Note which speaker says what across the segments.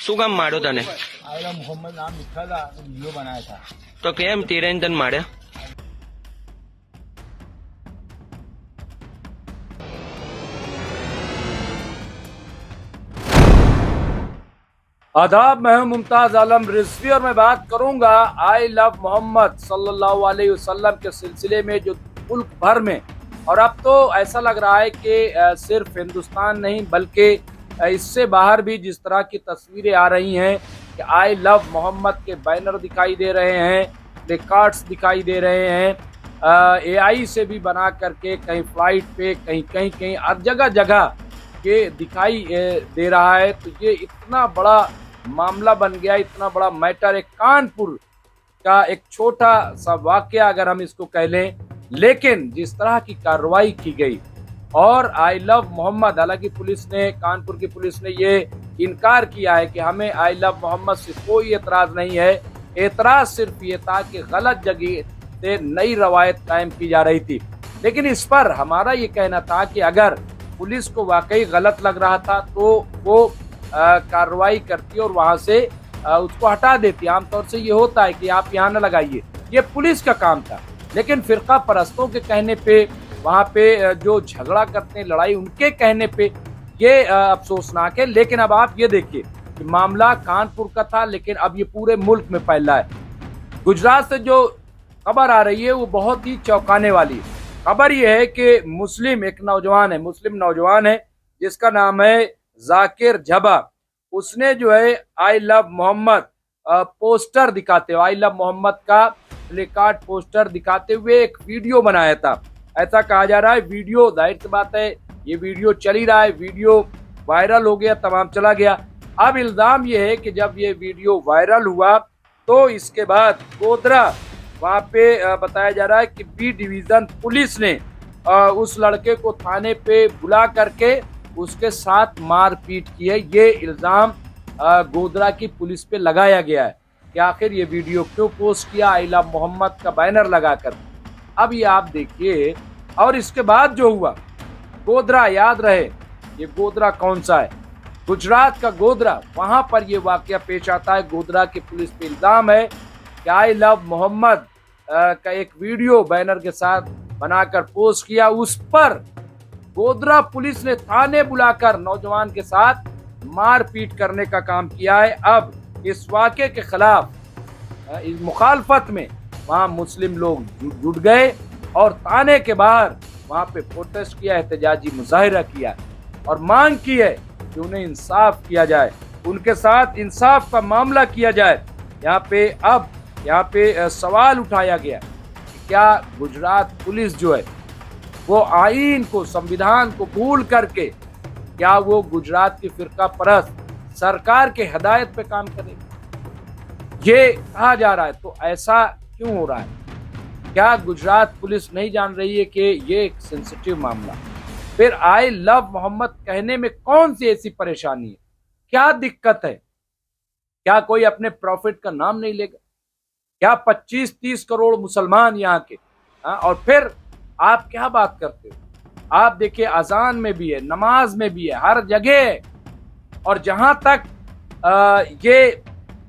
Speaker 1: શું કામ માર્યો તને?
Speaker 2: आयला मोहम्मद नाम लिखा था, वीडियो बनाया था।
Speaker 1: તો કેમ તીરેન તને માર્યા?
Speaker 3: आदाब, मैं हूं मुमताज आलम रिजवी और मैं बात करूंगा आई लव मोहम्मद सल्लल्लाहु अलैहि वसल्लम के सिलसिले में जो मुल्क भर में और अब तो ऐसा लग रहा है कि सिर्फ हिंदुस्तान नहीं बल्कि इससे बाहर भी जिस तरह की तस्वीरें आ रही हैं कि आई लव मोहम्मद के बैनर दिखाई दे रहे हैं, प्लेकार्ड्स दिखाई दे रहे हैं, एआई से भी बना करके कहीं फ्लाइट पे कहीं हर जगह जगह के दिखाई दे रहा है। तो ये इतना बड़ा मामला बन गया, इतना बड़ा मैटर। एक कानपुर का एक छोटा सा वाकया अगर हम इसको कह लें, लेकिन जिस तरह की कार्रवाई की गई और आई लव मोहम्मद, हालांकि पुलिस ने, कानपुर की पुलिस ने ये इनकार किया है कि हमें आई लव मोहम्मद से कोई एतराज नहीं है। एतराज सिर्फ ये था कि गलत जगह से नई रवायत कायम की जा रही थी। लेकिन इस पर हमारा ये कहना था कि अगर पुलिस को वाकई गलत लग रहा था तो वो कार्रवाई करती और वहां से उसको हटा देती। आमतौर से ये होता है कि आप यहाँ न लगाइए, ये पुलिस का काम था। लेकिन फिरका परस्तों के कहने पे, वहां पे जो झगड़ा करते हैं, लड़ाई, उनके कहने पे ये अफसोसनाक है। लेकिन अब आप ये देखिए कि मामला कानपुर का था, लेकिन अब ये पूरे मुल्क में फैला है। गुजरात से जो खबर आ रही है वो बहुत ही चौंकाने वाली है। खबर ये है कि एक मुस्लिम नौजवान है जिसका नाम है जाकिर झबा। उसने जो है आई लव मोहम्मद पोस्टर दिखाते हुए, आई लव मोहम्मद का प्लेकार्ड पोस्टर दिखाते हुए एक वीडियो बनाया था। ऐसा कहा जा रहा है वीडियो, जाहिर सी बात है ये वीडियो चल ही रहा है, वीडियो वायरल हो गया, तमाम चला गया। अब इल्जाम ये है कि जब ये वीडियो वायरल हुआ तो इसके बाद गोधरा, वहाँ पे बताया जा रहा है कि बी डिवीजन पुलिस ने उस लड़के को थाने पे बुला करके उसके साथ मारपीट की है। ये इल्जाम गोधरा की पुलिस पे लगाया गया है कि आखिर ये वीडियो क्यों पोस्ट किया आई लव मोहम्मद का बैनर लगाकर। अब ये आप देखिए, और इसके बाद जो हुआ गोधरा, याद रहे ये गोधरा कौन सा है, गुजरात का गोधरा, वहां पर ये वाकया पेश आता है। गोधरा की पुलिस पे इल्जाम है कि आई लव मोहम्मद का एक वीडियो बैनर के साथ बनाकर पोस्ट किया। उस पर गोधरा पुलिस ने थाने बुलाकर नौजवान के साथ मारपीट करने का काम किया है। अब इस वाकये के खिलाफ, इस मुखालफत में वहां मुस्लिम लोग जुट गए और थाने के बाहर वहां पे प्रोटेस्ट किया, एहतजाजी मुजाहिरा किया और मांग की है कि उन्हें इंसाफ किया जाए, उनके साथ इंसाफ का मामला किया जाए। यहाँ पे सवाल उठाया गया कि क्या गुजरात पुलिस जो है वो आईन को, संविधान को भूल करके क्या वो गुजरात की फिरका परस्त सरकार के हिदायत पे काम करेगी, ये कहा जा रहा है। तो ऐसा क्यों हो रहा है? क्या गुजरात पुलिस नहीं जान रही है कि ये एक सेंसिटिव मामला? फिर आई लव मोहम्मद कहने में कौन सी ऐसी परेशानी है, क्या दिक्कत है? क्या कोई अपने प्रॉफिट का नाम नहीं लेगा? क्या 25-30 करोड़ मुसलमान यहाँ के, और फिर आप क्या बात करते हो? आप देखिए अजान में भी है, नमाज में भी है, हर जगह है। और जहां तक ये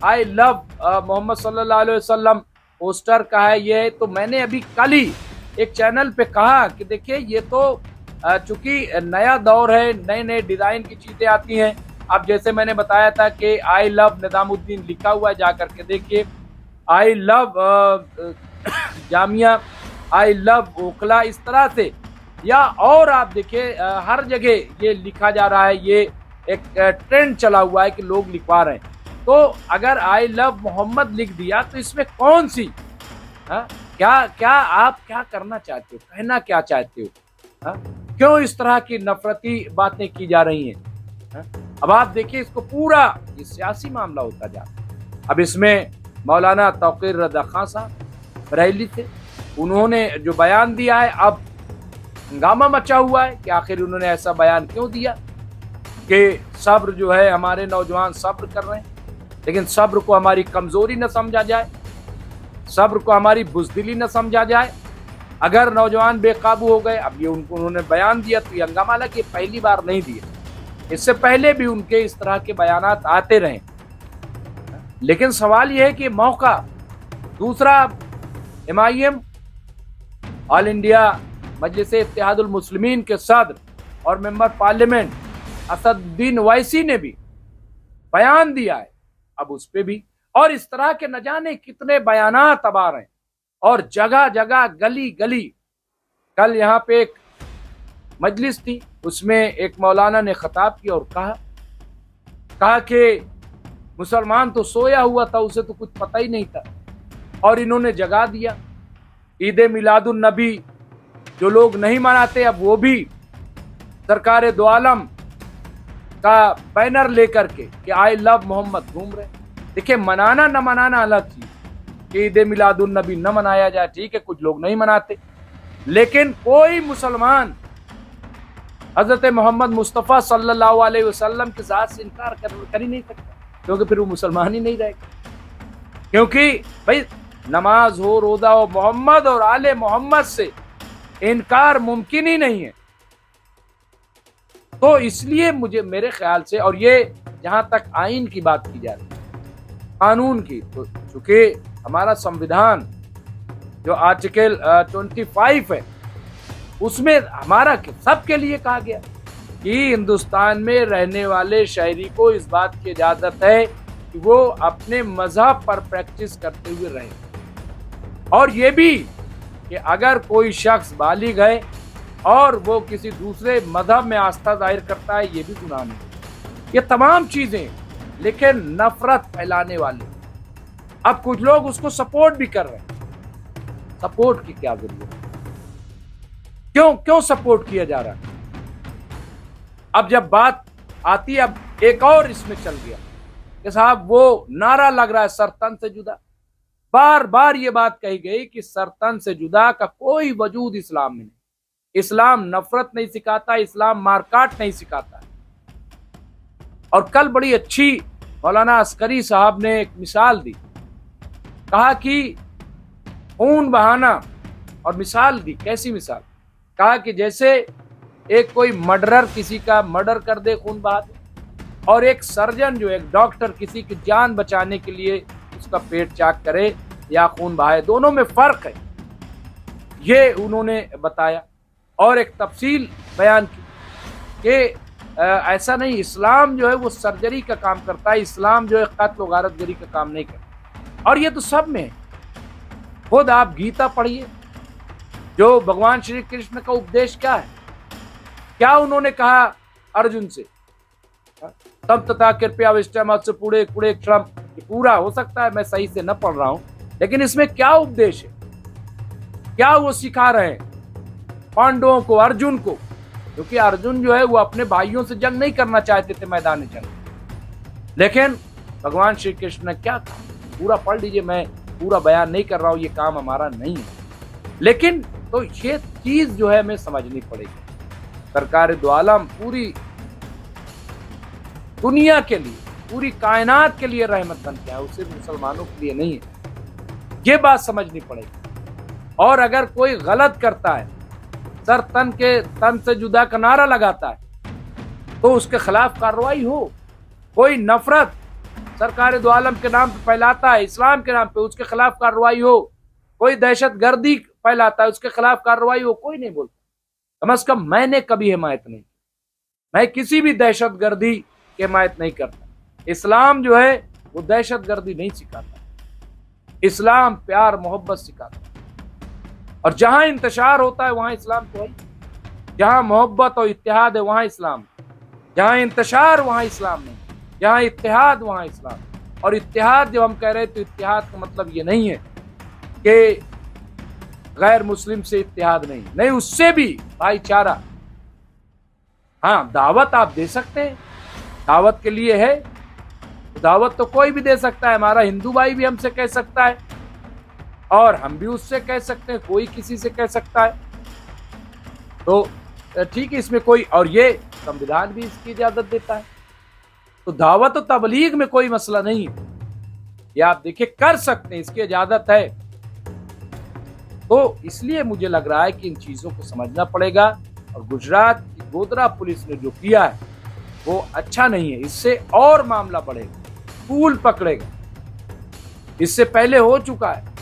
Speaker 3: आई लव मोहम्मद सल्लल्लाहु अलैहि वसल्लम पोस्टर का है, ये तो मैंने अभी कल ही एक चैनल पे कहा कि देखिए ये तो चूंकि नया दौर है, नए नए डिजाइन की चीजें आती हैं। अब जैसे मैंने बताया था कि आई लव निजामुद्दीन लिखा हुआ है, जाकर के देखिए, I love Jamia, I love Okhla, इस तरह से, या और आप देखिए हर जगह ये लिखा जा रहा है। ये एक ट्रेंड चला हुआ है कि लोग लिखवा रहे हैं। तो अगर आई लव मोहम्मद लिख दिया तो इसमें कौन सी, क्या आप क्या करना चाहते हो, कहना क्या चाहते हो? क्यों इस तरह की नफरती बातें की जा रही हैं? अब आप देखिए इसको पूरा ये सियासी मामला होता जा रहा है। अब इसमें मौलाना तौकीर रज़ा खान साहब बरेली थे, उन्होंने जो बयान दिया है, अब हंगामा मचा हुआ है कि आखिर उन्होंने ऐसा बयान क्यों दिया कि सब्र जो है, हमारे नौजवान सब्र कर रहे हैं, लेकिन सब्र को हमारी कमजोरी न समझा जाए, सब्र को हमारी बुज़दिली न समझा जाए। अगर नौजवान बेकाबू हो गए, अब ये उन्होंने बयान दिया तो ये हंगामा, हालांकि पहली बार नहीं दिया, इससे पहले भी उनके इस तरह के बयानात आते रहे। लेकिन सवाल यह है कि मौका दूसरा, MIM ऑल इंडिया मजलिस इत्तेहादुल मुस्लिमीन के सदर और मेंबर पार्लियामेंट असदुद्दीन ओवैसी ने भी बयान दिया है, अब उस पे भी, और इस तरह के न जाने कितने बयानात अब आ रहे हैं और जगह जगह गली गली। कल यहाँ पे एक मजलिस थी, उसमें एक मौलाना ने खिताब किया और कहा कि मुसलमान तो सोया हुआ था, उसे तो कुछ पता ही नहीं था, और इन्होंने जगा दिया। ईद मिलादुन नबी जो लोग नहीं मनाते, अब वो भी सरकार दो आलम का बैनर लेकर के कि आई लव मोहम्मद घूम रहे। देखिए, मनाना न मनाना अलग चीज, कि ईद मिलादुन नबी न मनाया जाए, ठीक है, कुछ लोग नहीं मनाते, लेकिन कोई मुसलमान हजरत मोहम्मद मुस्तफ़ा सल्लल्लाहु अलैहि वसल्लम के साथ से इनकार कर ही नहीं सकता, क्योंकि फिर वो मुसलमान ही नहीं रहेगा। क्योंकि भाई नमाज हो, रोजा हो, मोहम्मद और आले मोहम्मद से इनकार मुमकिन ही नहीं है। तो इसलिए मेरे ख्याल से, और ये जहां तक आइन की बात की जा रही है, कानून की, तो चूंकि हमारा संविधान जो आर्टिकल 25 है, उसमें हमारा सबके लिए कहा गया कि हिंदुस्तान में रहने वाले शहरी को इस बात की इजाजत है कि वो अपने मजहब पर प्रैक्टिस करते हुए रहे, और ये भी कि अगर कोई शख्स बालिग है और वो किसी दूसरे मजहब में आस्था जाहिर करता है, ये भी गुनाह नहीं। ये तमाम चीजें, लेकिन नफरत फैलाने वाले, अब कुछ लोग उसको सपोर्ट भी कर रहे हैं। सपोर्ट की क्या जरूरत है? क्यों सपोर्ट किया जा रहा है? अब जब बात आती है, अब एक और इसमें चल गया कि साहब वो नारा लग रहा है सरतन से जुदा। बार बार ये बात कही गई कि सरतन से जुदा का कोई वजूद इस्लाम में नहीं। इस्लाम नफरत नहीं सिखाता, इस्लाम मारकाट नहीं सिखाता। और कल बड़ी अच्छी मौलाना अस्करी साहब ने एक मिसाल दी, कहा कि खून बहाना, और मिसाल दी, कैसी मिसाल? कहा कि जैसे एक कोई मर्डरर किसी का मर्डर कर दे, खून बहा दे, और एक सर्जन जो एक डॉक्टर किसी की जान बचाने के लिए उसका पेट चाक करे या खून बहाए, दोनों में फर्क है, ये उन्होंने बताया। और एक तफसील बयान की कि ऐसा नहीं, इस्लाम जो है वो सर्जरी का काम करता है, इस्लाम जो है कत्ल व गारतगरी का काम नहीं करता। और ये तो सब में है। खुद आप गीता पढ़िए, जो भगवान श्री कृष्ण का उपदेश क्या है, क्या उन्होंने कहा अर्जुन से, तम तथा कृपया विष्टम से पूरे क्षम। पूरा हो सकता है मैं सही से न पढ़ रहा हूं, लेकिन इसमें क्या उपदेश है, क्या वो सिखा रहे हैं पांडवों को, अर्जुन को? क्योंकि अर्जुन जो है वो अपने भाइयों से जंग नहीं करना चाहते थे मैदान जंग, लेकिन भगवान श्री कृष्ण ने क्या कहा, पूरा पढ़ लीजिए, मैं पूरा बयान नहीं कर रहा हूं, ये काम हमारा नहीं है। लेकिन तो ये चीज जो है हमें समझनी पड़ेगी। सरकार दो आलम पूरी दुनिया के लिए, पूरी कायनात के लिए रहमत बन गया है, उसे मुसलमानों के लिए नहीं है, ये बात समझनी पड़ेगी। और अगर कोई गलत करता है, सर तन से जुदा का नारा लगाता है, तो उसके खिलाफ कार्रवाई हो। कोई नफरत सरकार दो आलम के नाम पे फैलाता है, इस्लाम के नाम पे, उसके खिलाफ कार्रवाई हो। कोई दहशत गर्दी फैलाता है, उसके खिलाफ कार्रवाई हो। कोई नहीं बोलता, कम अज कम मैंने कभी हिमायत नहीं, मैं किसी भी दहशत गर्दी की हिमायत नहीं करता। इस्लाम जो है वो दहशत गर्दी नहीं सिखाता, इस्लाम प्यार मोहब्बत सिखाता। और जहां इंतशार होता है वहां इस्लाम तो है, जहां मोहब्बत और इत्तेहाद है वहां इस्लाम, जहां इंतशार वहां इस्लाम नहीं, जहां इत्तेहाद वहां इस्लाम। और इत्तेहाद जब हम कह रहे हैं तो इत्तेहाद का मतलब ये नहीं है कि गैर मुस्लिम से इत्तेहाद नहीं, उससे भी भाईचारा। हाँ, दावत आप दे सकते हैं, दावत के लिए है, दावत तो कोई भी दे सकता है, हमारा हिंदू भाई भी हमसे कह सकता है और हम भी उससे कह सकते हैं, कोई किसी से कह सकता है, तो ठीक है, इसमें कोई, और ये संविधान भी इसकी इजाजत देता है, तो दावत और तबलीग में कोई मसला नहीं है, ये आप देखिए कर सकते हैं, इसकी इजाजत है। तो इसलिए मुझे लग रहा है कि इन चीजों को समझना पड़ेगा। और गुजरात की गोधरा पुलिस ने जो किया है वो अच्छा नहीं है, इससे और मामला बढ़ेगा, फूल पकड़ेगा। इससे पहले हो चुका है।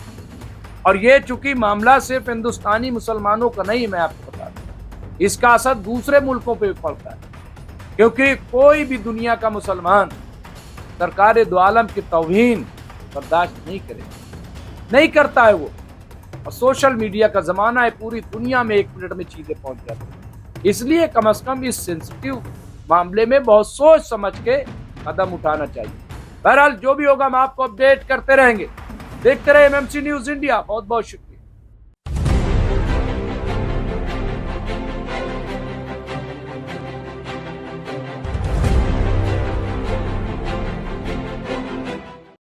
Speaker 3: और ये चूंकि मामला सिर्फ हिंदुस्तानी मुसलमानों का नहीं, मैं आपको बता दूं, इसका असर दूसरे मुल्कों पे भी पड़ता है, क्योंकि कोई भी दुनिया का मुसलमान सरकार दो आलम की तौहीन बर्दाश्त नहीं करेगा, नहीं करता है वो। और सोशल मीडिया का जमाना है, पूरी दुनिया में 1 मिनट में चीजें पहुंच जाती हैं। इसलिए कम से कम इस सेंसिटिव मामले में बहुत सोच समझ के कदम उठाना चाहिए। बहरहाल जो भी होगा हम आपको अपडेट करते रहेंगे। देखते रहे एमएमसी न्यूज इंडिया। बहुत बहुत शुक्रिया।